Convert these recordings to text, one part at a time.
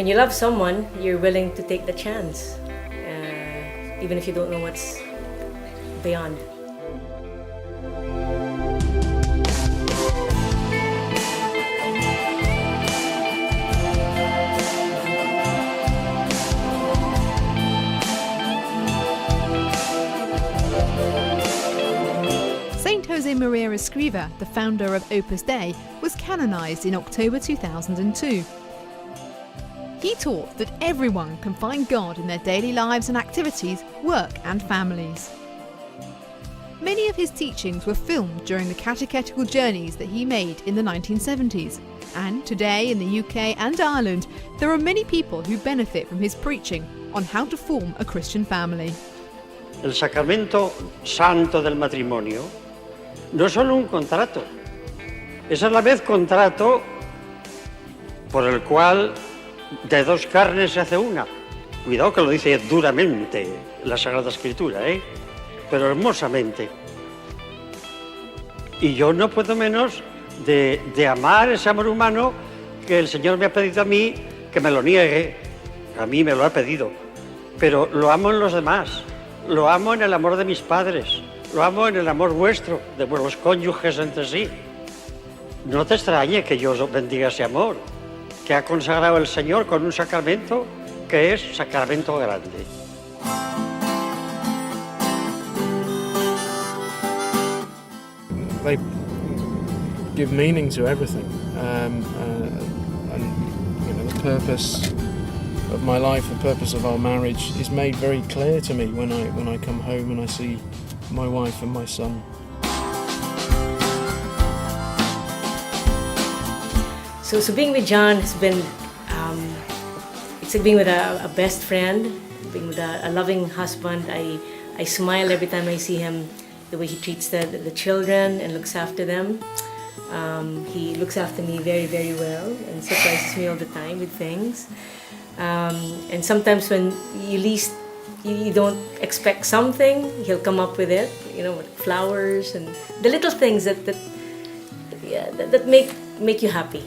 when you love someone, you're willing to take the chance, even if you don't know what's beyond. Saint Josemaría Escriva, the founder of Opus Dei, was canonised in October 2002. He taught that everyone can find God in their daily lives and activities, work and families. Many of his teachings were filmed during the catechetical journeys that he made in the 1970s, and today in the UK and Ireland there are many people who benefit from his preaching on how to form a Christian family. El sacramento santo del matrimonio no es solo un contrato, es a la vez contrato por el cual de dos carnes se hace una. Cuidado que lo dice duramente la Sagrada Escritura, pero hermosamente. Y yo no puedo menos de amar ese amor humano que el Señor me ha pedido a mí que me lo niegue. A mí me lo ha pedido, pero lo amo en los demás, lo amo en el amor de mis padres, lo amo en el amor vuestro, de los cónyuges entre sí. No te extrañe que yo bendiga ese amor que ha consagrado el Señor con un sacramento que es sacramento grande. They give meaning to everything, and the purpose of my life, the purpose of our marriage, is made very clear to me when I come home and I see my wife and my son. So being with John has been, it's like being with a best friend, being with a loving husband. I smile every time I see him, the way he treats the children and looks after them. He looks after me very, very well and surprises me all the time with things. And sometimes when you don't expect something, he'll come up with it, with flowers and the little things that make you happy.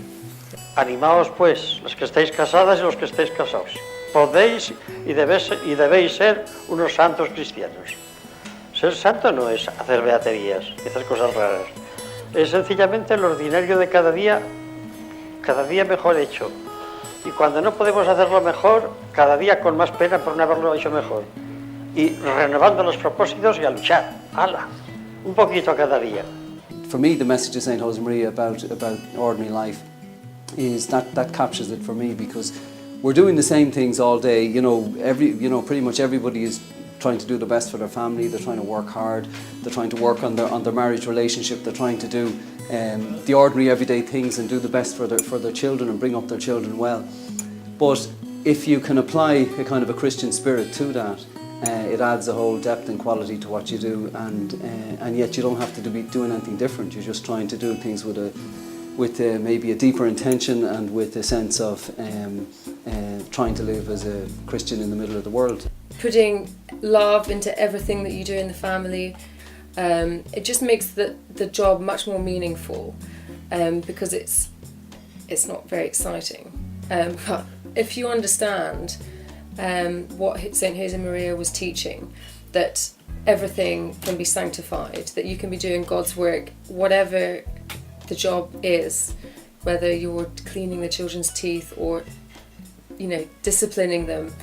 Animaos pues, los que estéis casadas y los que estéis casados. Podéis y debéis ser unos santos cristianos. Ser santo no es hacer beaterías y hacer cosas raras. Es sencillamente lo ordinario de cada día mejor hecho. Y cuando no podemos hacerlo mejor, cada día con más pena por no haberlo hecho mejor. Y renovando los propósitos y a luchar. ¡Hala! Un poquito cada día. For me, the message of St. Josemaría about ordinary life is that captures it for me, because we're doing the same things all day. Pretty much everybody is trying to do the best for their family. They're trying to work hard. They're trying to work on their marriage relationship. They're trying to do the ordinary everyday things and do the best for their children and bring up their children well. But if you can apply a kind of a Christian spirit to that, it adds a whole depth and quality to what you do, and yet you don't have to be doing anything different. You're just trying to do things with maybe a deeper intention and with a sense of trying to live as a Christian in the middle of the world. Putting love into everything that you do in the family, it just makes the job much more meaningful, because it's not very exciting. But if you understand what St. Josemaría was teaching, that everything can be sanctified, that you can be doing God's work, whatever the job is, whether you're cleaning the children's teeth or disciplining them,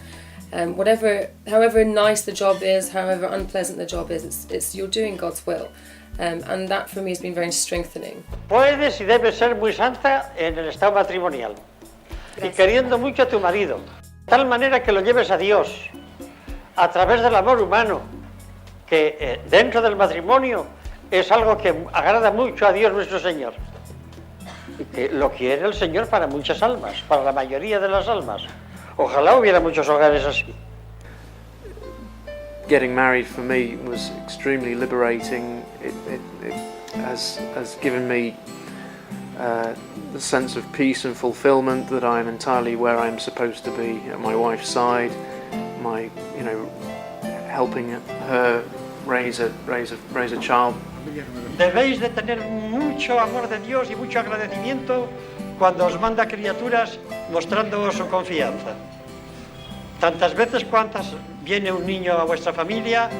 however nice the job is, however unpleasant the job is, it's you're doing God's will, and that for me has been very strengthening. Puedes y debes ser muy santa en el estado matrimonial. Gracias. Y queriendo mucho a tu marido, de tal manera que lo lleves a Dios a través del amor humano, que dentro del matrimonio es algo que agrada mucho a Dios nuestro Señor, y que lo quiere el Señor para muchas almas, para la mayoría de las almas. Ojalá hubiera muchos hogares así. Getting married for me was extremely liberating. It has given me the sense of peace and fulfillment that I'm entirely where I'm supposed to be, at my wife's side, helping her raise a child. Debéis de tener mucho amor de Dios y mucho agradecimiento cuando os manda criaturas mostrándoos su confianza. Tantas veces cuantas viene un niño a vuestra familia,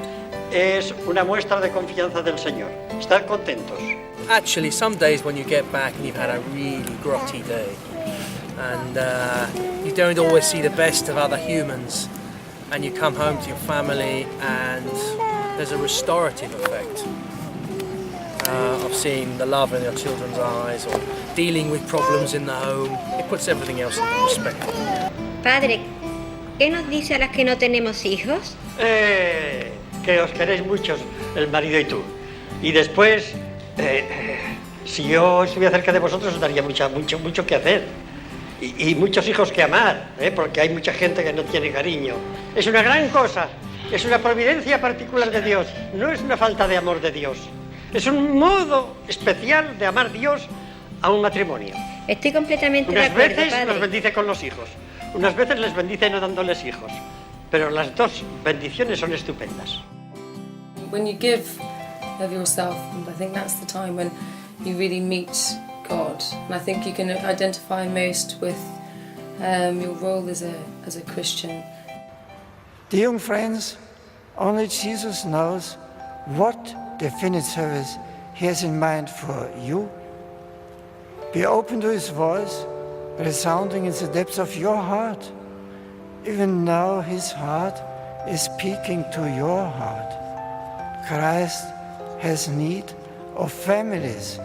es una muestra de confianza del Señor. Estad contentos. Actually, some days when you get back and you've had a really grotty day, and you don't always see the best of other humans, and you come home to your family and there's a restorative effect of seeing the love in your children's eyes or dealing with problems in the home. It puts everything else into perspective. Padre, ¿qué nos dice a las que no tenemos hijos? Que os queréis muchos, el marido y tú. Y después, si yo estuviera cerca de vosotros, os daría mucho que hacer. Y muchos hijos que amar, porque hay mucha gente que no tiene cariño. Es una gran cosa, es una providencia particular de Dios, no es una falta de amor de Dios. Es un modo especial de amar Dios a un matrimonio. Estoy completamente de Unas acuerdo, veces padre. los bendice con los hijos, unas veces les bendice no dándoles hijos. Pero las dos bendiciones son estupendas. When you give of yourself, I think that's the time when you really meet God. And I think you can identify most with your role as a Christian. Dear young friends, only Jesus knows what definite service He has in mind for you. Be open to His voice, resounding in the depths of your heart. Even now His heart is speaking to your heart. Christ has need of families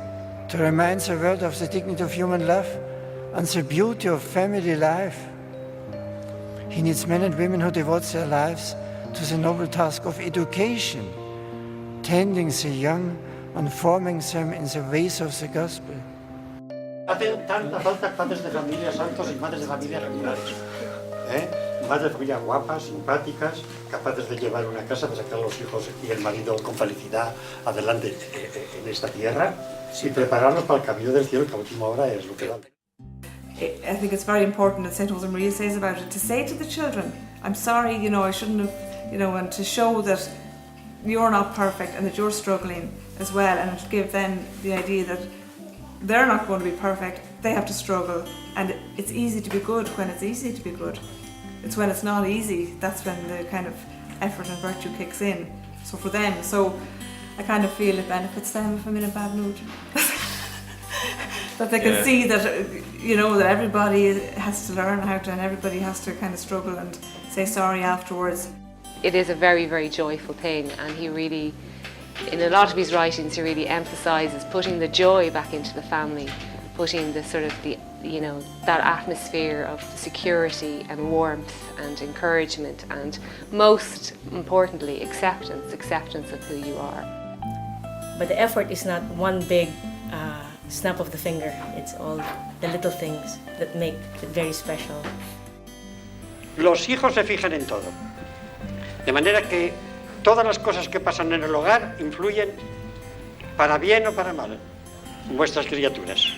to remind the world of the dignity of human love and the beauty of family life. He needs men and women who devote their lives to the noble task of education, tending the young and forming them in the ways of the gospel. Hacen tanta falta padres de familia santos y madres de familia regulares. Madres de familia guapas, simpáticas, capaces de llevar una casa, de sacar a los hijos y el marido con felicidad adelante en esta tierra y prepararlos para el camino del cielo, que a última hora es lo que vale. I think it's very important, as St. Josemaría says about it, to say to the children, I'm sorry, I shouldn't have, and to show that you're not perfect and that you're struggling as well, and to give them the idea that they're not going to be perfect, they have to struggle, and it's easy to be good when it's easy to be good. It's when it's not easy, that's when the kind of effort and virtue kicks in. So for them, I kind of feel it benefits them if I'm in a bad mood. That they can see that, that everybody has to learn how to, and everybody has to kind of struggle and say sorry afterwards. It is a very, very joyful thing, and he really, in a lot of his writings, he really emphasises putting the joy back into the family, putting the sort of that atmosphere of security and warmth and encouragement, and most importantly, acceptance of who you are. But the effort is not one big snap of the finger. It's all the little things that make it very special. Los hijos se fijan en todo. De manera que todas las cosas que pasan en el hogar influyen para bien o para mal en vuestras criaturas.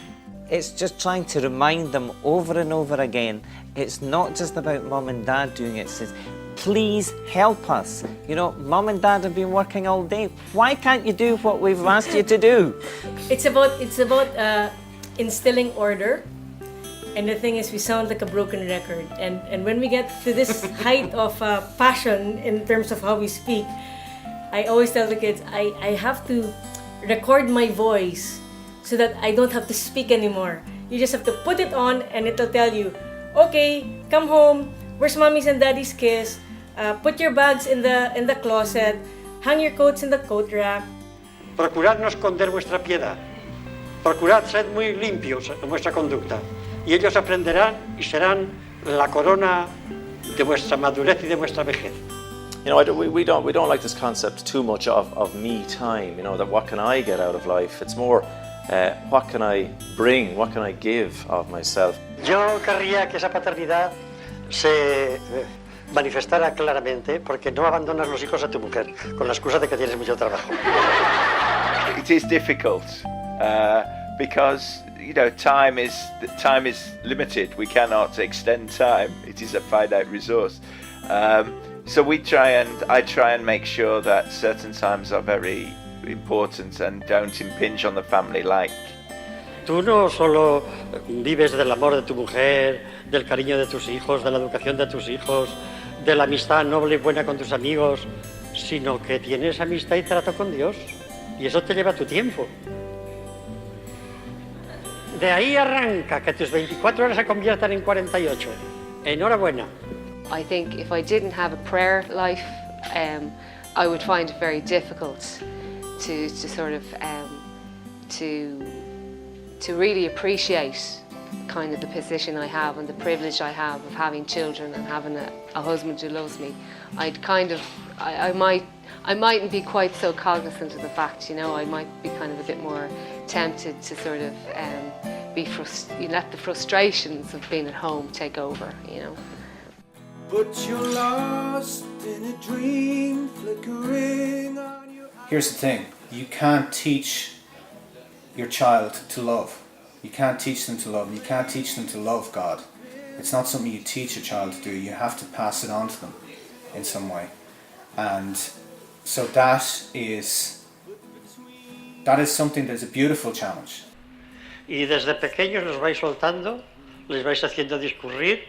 It's just trying to remind them over and over again. It's not just about mum and dad doing it. It says, please help us. Mum and dad have been working all day. Why can't you do what we've asked you to do? It's about instilling order. And the thing is, we sound like a broken record. And when we get to this height of passion in terms of how we speak, I always tell the kids, I have to record my voice so that I don't have to speak anymore. You just have to put it on and it'll tell you, okay, come home, where's mommy's and daddy's kiss, put your bags in the closet, hang your coats in the coat rack. Procurad no esconder vuestra piedad. Procurad ser muy limpios en vuestra conducta. Y ellos aprenderán y serán la corona de vuestra madurez y de vuestra vejez. We don't like this concept too much of me time. That what can I get out of life? It's more what can I bring? What can I give of myself? Yo querría que esa paternidad se manifestara claramente, porque no abandonas los hijos a tu mujer con la excusa de que tienes mucho trabajo. It is difficult because time is limited. We cannot extend time. It is a finite resource. So I try and make sure that certain times are very important and don't impinge on the family life. tú no solo vives del amor de tu mujer, del cariño de tus hijos, de la educación de tus hijos, de la amistad noble y buena con tus amigos, sino que tienes amistad y trato con Dios. Y eso te lleva tu tiempo. De ahí arranca que tus 24 horas se conviertan en 48. Enhorabuena. I think if I didn't have a prayer life, I would find it very difficult to sort of to really appreciate kind of the position I have and the privilege I have of having children and having a husband who loves me. I mightn't be quite so cognizant of the fact, you know, I might be kind of a bit more tempted to sort of let the frustrations of being at home take over, you know. But you're lost in a dream flickering on your... Here's the thing, you can't teach your child to love. You can't teach them to love. You can't teach them to love God. It's not something you teach a child to do. You have to pass it on to them in some way. And so that is something that's a beautiful challenge. Y desde pequeños los vais soltando, les vais haciendo discurrir,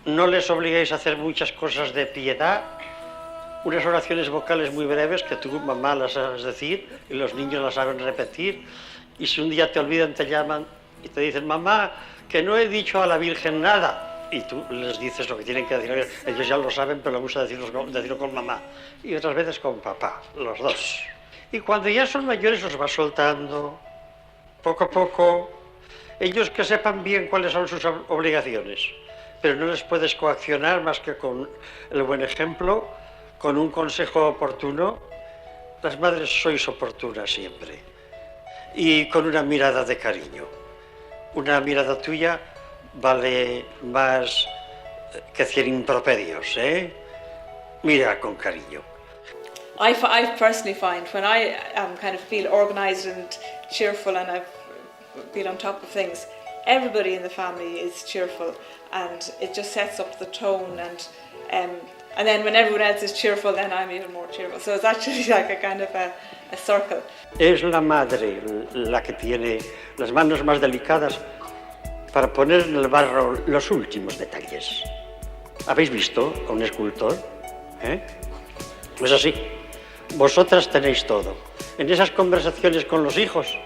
no les obliguéis a hacer muchas cosas de piedad, unas oraciones vocales muy breves que tú, mamá, las sabes decir y los niños las saben repetir, y si un día te olvidan, te llaman y te dicen, mamá, que no he dicho a la Virgen nada, y tú les dices lo que tienen que decir, ellos ya lo saben, pero les gusta decirlo con mamá, y otras veces con papá, los dos. Y cuando ya son mayores los vas soltando, poco a poco, ellos que sepan bien cuáles son sus obligaciones, pero no les puedes coaccionar más que con el buen ejemplo, con un consejo oportuno. Las madres sois oportunas siempre, y con una mirada de cariño. Una mirada tuya vale más que 100 improperios, ¿eh? Mira con cariño. I personally find when I kind of feel organised and cheerful and I feel on top of things, everybody in the family is cheerful and it just sets up the tone, and then when everyone else is cheerful, then I'm even more cheerful. So it's actually like a kind of a circle. Es la madre la que tiene las manos más delicadas para poner en el barro los últimos detalles. ¿Habéis visto a un escultor? Pues así. Vosotras tenéis todo. En esas conversaciones con los hijos,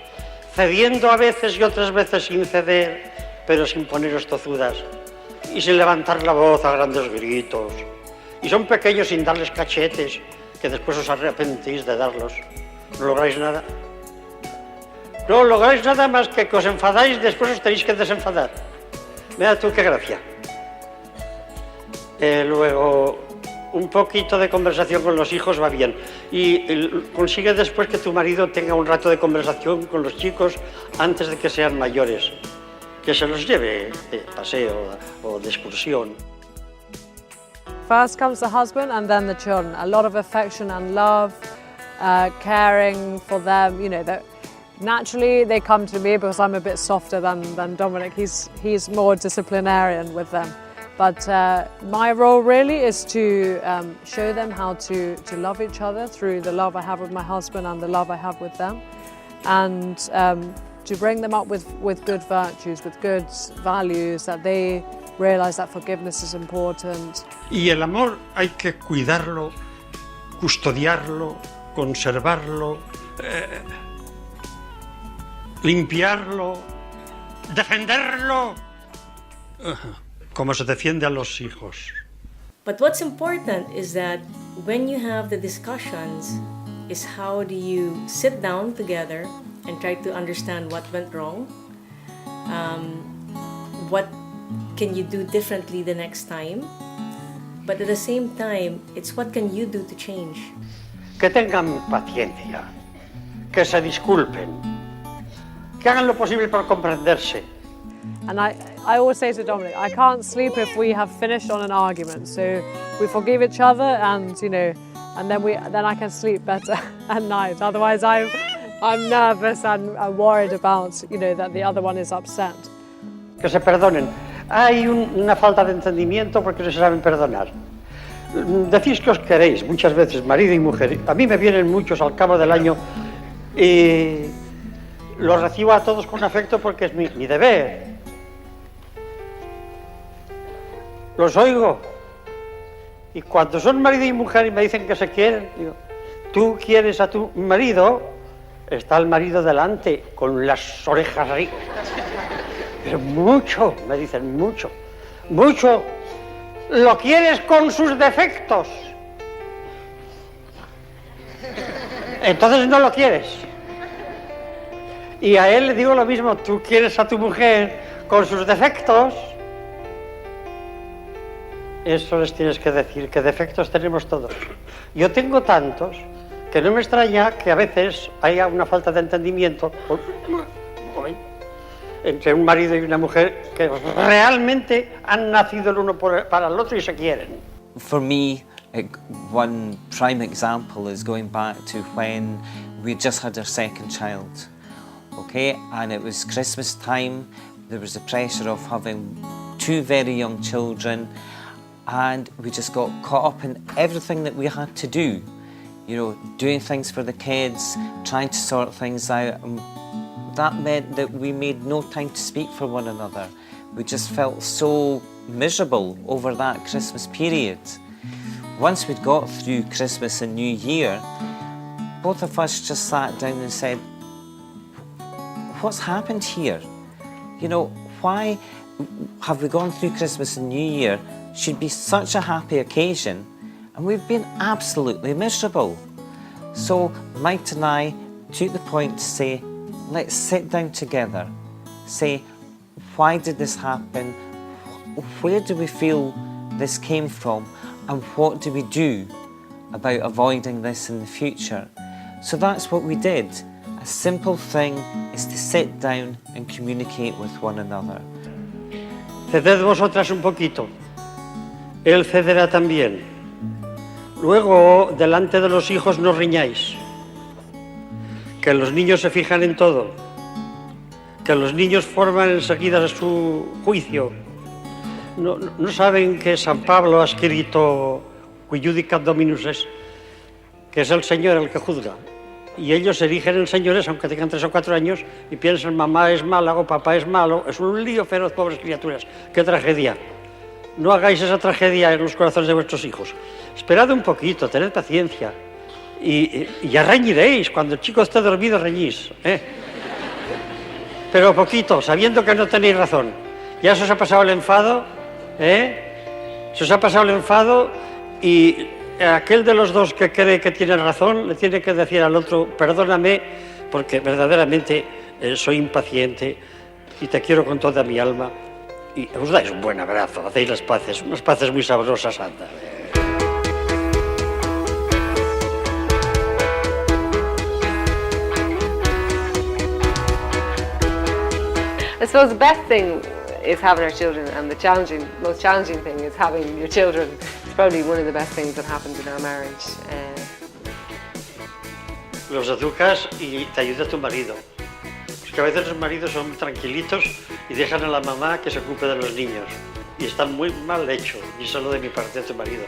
cediendo a veces y otras veces sin ceder, pero sin poneros tozudas y sin levantar la voz a grandes gritos. Y son pequeños sin darles cachetes, que después os arrepentís de darlos. ¿No lográis nada? No lográis nada más que os enfadáis y después os tenéis que desenfadar. Mira tú qué gracia. Luego, un poquito de conversación con los hijos va bien. Y consigue después que tu marido tenga un rato de conversación con los chicos antes de que sean mayores. Que se los lleve de paseo o de excursión. First comes the husband and then the children. A lot of affection and love, caring for them. You know, naturally they come to me because I'm a bit softer than Dominic. He's more disciplinarian with them. But my role really is to show them how to love each other through the love I have with my husband and the love I have with them, and to bring them up with good virtues, with good values, that they realize that forgiveness is important. Y el amor hay que cuidarlo, custodiarlo, conservarlo, limpiarlo, defenderlo, como se defiende a los hijos. But what's important is that when you have the discussions, is how do you sit down together and try to understand what went wrong, what can you do differently the next time, but at the same time, it's what can you do to change. Que tengan paciencia, que se disculpen, que hagan lo posible por comprenderse. And I always say to Dominic, I can't sleep if we have finished on an argument. So we forgive each other, and you know, and then I can sleep better at night. Otherwise, I'm nervous and worried about, you know, that the other one is upset. Que se perdonen. Hay una falta de entendimiento porque no se saben perdonar. Decís que os queréis muchas veces, marido y mujer. A mí me vienen muchos al cabo del año y los recibo a todos con afecto porque es mi deber. Los oigo. Y cuando son marido y mujer y me dicen que se quieren, digo, tú quieres a tu marido, está el marido delante, con las orejas ahí. Pero mucho, me dicen, mucho, mucho. Lo quieres con sus defectos. Entonces no lo quieres. Y a él le digo lo mismo, tú quieres a tu mujer con sus defectos. Eso les tienes que decir, que defectos tenemos todos. Yo tengo tantos que no me extraña que a veces haya una falta de entendimiento entre un marido y una mujer que realmente han nacido el uno para el otro y se quieren. For me, one prime example is going back to when we just had our second child, okay? And it was Christmas time, there was the pressure of having two very young children, and we just got caught up in everything that we had to do. You know, doing things for the kids, trying to sort things out, and that meant that we made no time to speak for one another. We just felt so miserable over that Christmas period. Once we'd got through Christmas and New Year, both of us just sat down and said, what's happened here? You know, why have we gone through Christmas and New Year? Should be such a happy occasion, and we've been absolutely miserable. So Mike and I took the point to say, let's sit down together, say, why did this happen? Where do we feel this came from? And what do we do about avoiding this in the future? So that's what we did. A simple thing is to sit down and communicate with one another. Ceded vosotras un poquito. Él cederá también. Luego, delante de los hijos no riñáis. Que los niños se fijan en todo. Que los niños forman enseguida su juicio. No saben que San Pablo ha escrito qui judicat dominus est, que es el Señor el que juzga. Y ellos se erigen en señores aunque tengan 3 o 4 años y piensan mamá es mala o papá es malo. Es un lío feroz, pobres criaturas. ¡Qué tragedia! No hagáis esa tragedia en los corazones de vuestros hijos. Esperad un poquito, tened paciencia. Y ya reñiréis. Cuando el chico esté dormido, reñís. Pero poquito, sabiendo que no tenéis razón. Ya se os ha pasado el enfado, se os ha pasado el enfado y aquel de los dos que cree que tiene razón le tiene que decir al otro, perdóname, porque verdaderamente soy impaciente y te quiero con toda mi alma. Y os dais un buen abrazo, hacéis las paces, unas paces muy sabrosas, anda. I suppose the best thing is having our children, and the most challenging thing is having your children. It's probably one of the best things that happened in our marriage. Los educas y te ayuda tu marido. Porque a veces los maridos son tranquilitos y dejan a la mamá que se ocupe de los niños. Y está muy mal hecho, y solo de mi parte a tu marido,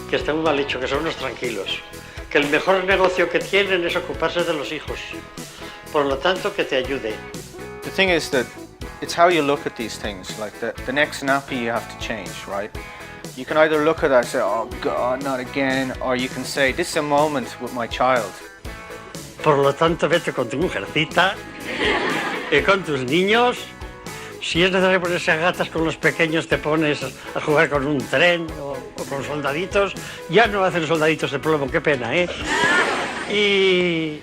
que está muy mal hecho, que son unos tranquilos. Que el mejor negocio que tienen es ocuparse de los hijos. Por lo tanto, que te ayude. The thing is that it's how you look at these things. Like the next nappy you have to change, right? You can either look at that and say, oh God, not again, or you can say, this is a moment with my child. Por lo tanto, vete con tu mujercita y con tus niños. Si es necesario ponerse a gatas con los pequeños, te pones a jugar con un tren o con soldaditos. Ya no hacen soldaditos de plomo, qué pena, ¿eh? Y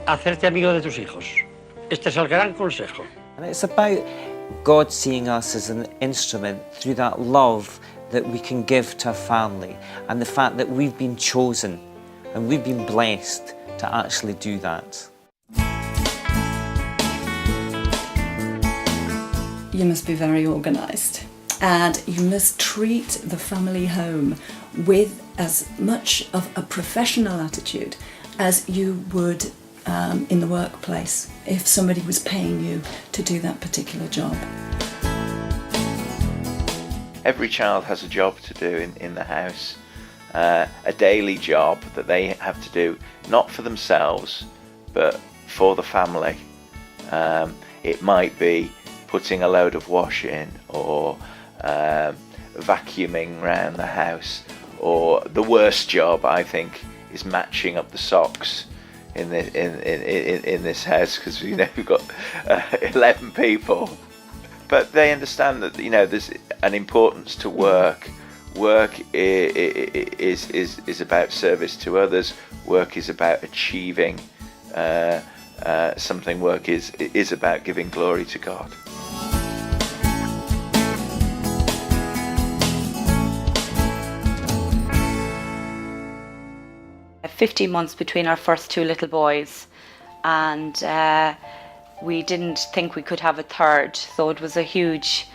hacerte amigo de tus hijos. Este es el gran consejo. And it's about God seeing us as an instrument through that love that we can give to a family, and the fact that we've been chosen and we've been blessed to actually do that. You must be very organised, and you must treat the family home with as much of a professional attitude as you would in the workplace if somebody was paying you to do that particular job. Every child has a job to do in the house, a daily job that they have to do, not for themselves, but for the family. It might be putting a load of washing, or vacuuming around the house, or the worst job, I think, is matching up the socks in this house, because we've got 11 people. But they understand that there's an importance to work. Work is about service to others. Work is about achieving something. Work is about giving glory to God. At 15 months between our first two little boys, and we didn't think we could have a third, so it was a huge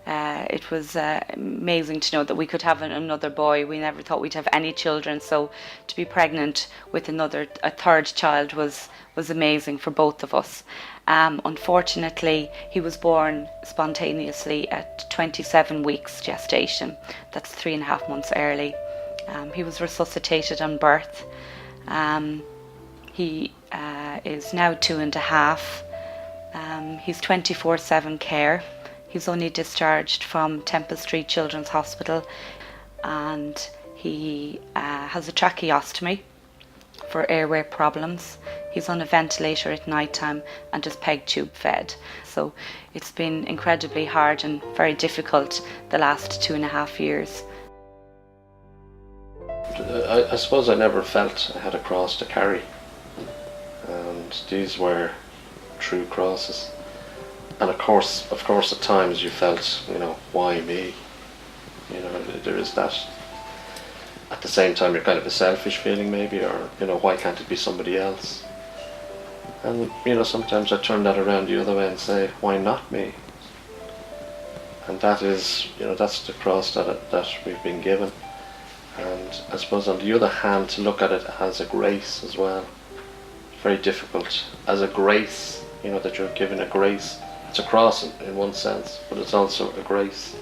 it was amazing to know that we could have another boy. We never thought we'd have any children, so to be pregnant with a third child was amazing for both of us. Unfortunately, he was born spontaneously at 27 weeks gestation. That's 3.5 months early. He was resuscitated on birth. He is now 2.5. He's 24/7 care. He's only discharged from Temple Street Children's Hospital, and he has a tracheostomy for airway problems. He's on a ventilator at night time and is peg tube fed. So it's been incredibly hard and very difficult the last 2.5 years. I suppose I never felt I had a cross to carry, and these were true crosses. And of course at times you felt, why me? There is that. At the same time, you're kind of a selfish feeling maybe, or why can't it be somebody else? And sometimes I turn that around the other way and say, why not me? And that is, that's the cross that we've been given. And I suppose on the other hand, to look at it as a grace as well. Very difficult. As a grace, that you're given a grace. It's a cross in one sense, but it's also a grace.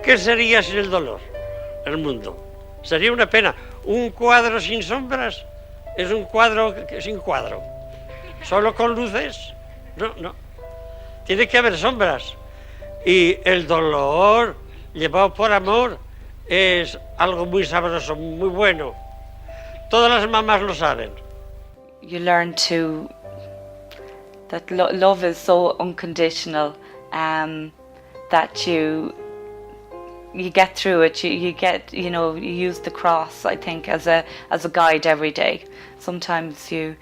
¿Qué sería sin el dolor? El mundo. Sería una pena. Un cuadro sin sombras es un cuadro sin cuadro. Solo con luces, no. Tiene que haber sombras. Y el dolor llevado por amor es algo muy sabroso, muy bueno. Todas las mamás lo saben. You learn that love is so unconditional, that you get through it. You use the cross, I think, as a guide every day. Sometimes you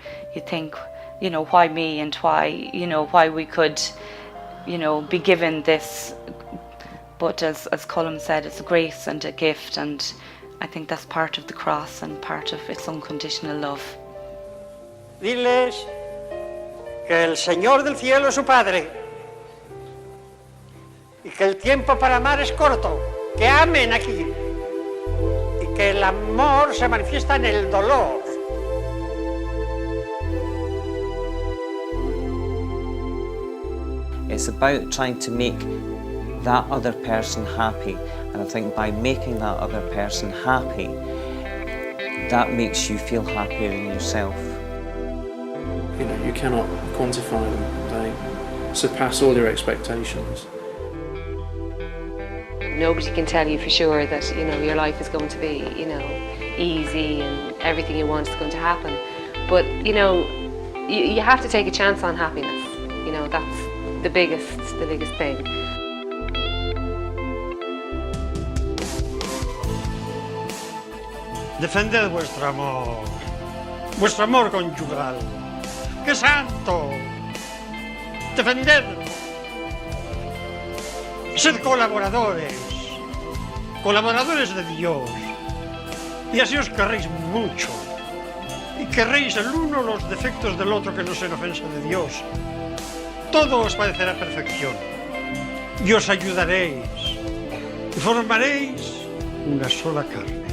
think, why me, and why we could, be given this. But as Colm said, it's a grace and a gift, and I think that's part of the cross and part of its unconditional love. Diles que el Señor del cielo es su Padre y que el tiempo para amar es corto, que amen aquí y que el amor se manifiesta en el dolor. It's about trying to make that other person happy, and I think by making that other person happy, that makes you feel happier in yourself. You cannot quantify them. They surpass all your expectations. Nobody can tell you for sure that your life is going to be easy and everything you want is going to happen, but you have to take a chance on happiness. That's the biggest thing. Defended vuestro amor conyugal. ¡Qué santo! Defendedlo. Sed colaboradores de Dios, y así os querréis mucho, y querréis el uno los defectos del otro, que no sean ofensa de Dios. Todo os parecerá perfección, y os ayudaréis, y formaréis una sola carne,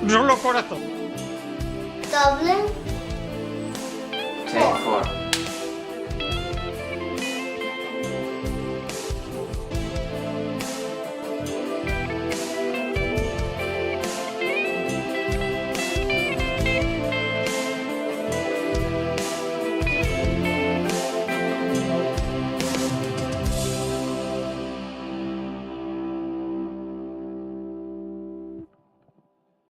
un solo corazón. Dublin. Take 4.